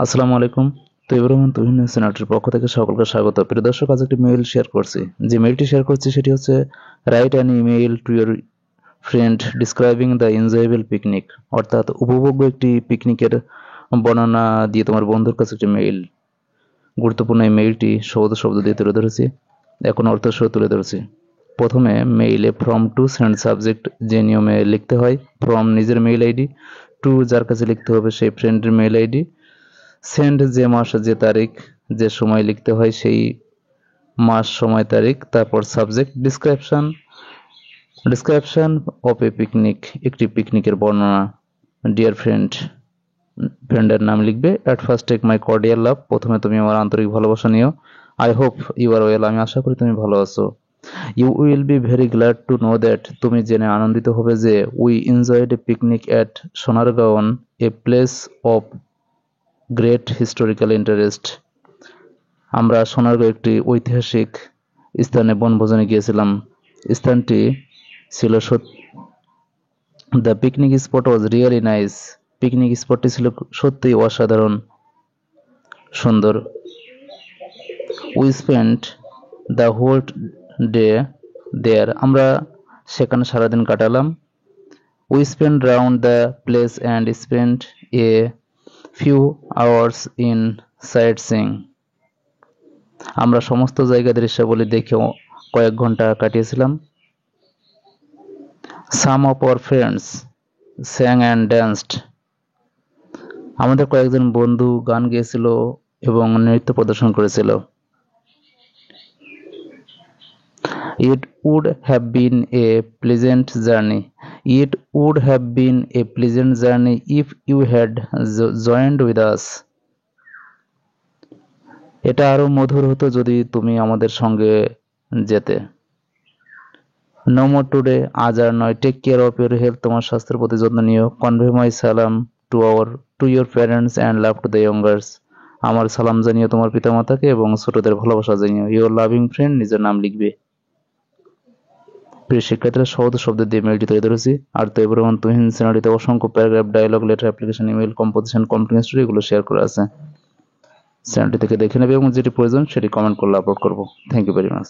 আসসালামু আলাইকুম। তৈবুর রহমান তুহিন সেনাটের পক্ষ থেকে সকলকে স্বাগত। প্রিয় দর্শক, আজ একটি মেইল শেয়ার করছি। যে মেইলটি শেয়ার করছি সেটি হচ্ছে write an email to your friend describing the enjoyable picnic, অর্থাৎ উপভোগ্য একটি পিকনিকের বর্ণনা দিয়ে তোমার বন্ধুর কাছে একটি মেইল। গুরুত্বপূর্ণ এই মেইলটি শব্দ শব্দ দিয়ে তুলে ধরেছি, এখন অর্থ সহ তুলে ধরেছি। প্রথমে মেইলে ফ্রম টু সেন্ড সাবজেক্ট যে নিয়মে লিখতে হয়, ফ্রম নিজের মেইল আইডি, টু যার কাছে লিখতে হবে সেই ফ্রেন্ডের মেইল আইডি, সেন্ড যে মাস যে তারিখ যে সময় লিখতে হয় সেই মাস সময় তারিখ, তারপর subject description of a picnic একটি পিকনিকের বর্ণনা, ডিয়ার ফ্রেন্ড ফ্রেন্ডের নাম লিখবে, at first take my cordial love প্রথমে তুমি আমার আন্তরিক ভালোবাসা নিও, I hope you are well আমি আশা করি তুমি ভালো আছো, you will be very glad to know that তুমি জেনে আনন্দিত হবে যে we enjoyed a picnic at Sonargaon a place of great historical interest আমরা সোনারগাঁও একটি ঐতিহাসিক স্থানে বনভোজনে গিয়েছিলাম। স্থানটি ছিল the picnic spot was really nice picnic স্পটটি ছিল সত্যিই অসাধারণ সুন্দর। We spent the whole day there আমরা সেখানে সারাদিন কাটালাম। We spend round the place and spent a few hours in sightseeing আমরা সমস্ত জায়গা দৃশ্যাবলী দেখেও কয়েক ঘন্টা কাটিয়েছিলাম। Some of our friends sang and danced আমাদের কয়েকজন বন্ধু গান গেয়েছিল এবং নৃত্য প্রদর্শন করেছিল। It would have been a pleasant journey it would have been a pleasant journey if you had joined with us এটা আরো মধুর হতো যদি তুমি আমাদের সঙ্গে যেতে। নো মোর টুডে আজ আর নয়, take care of your health তোমার স্বাস্থ্যের প্রতি যত্ন নিও, কনভে মাই সালাম to your parents and love to the youngers আমার সালাম জানিও তোমার পিতামাতাকে এবং ছোটদের ভালোবাসা জানিও, ইউর লাভিং ফ্রেন্ড নিজের নাম লিখবে। প্রিয় শিক্ষার্থীরা, সহজ শব্দ দিয়ে মেলটি তৈরি ধরেছি। আর তৈবুর রহমান তুহিন চ্যানেলটিতে অসংখ্য paragraph, dialogue, letter, application, email, composition, complete story এগুলো শেয়ার করা আছে। চ্যানেলটি থেকে দেখে নেবে এবং যেটি প্রয়োজন সেটি কমেন্ট করলে আপলোড করবো। Thank you very much.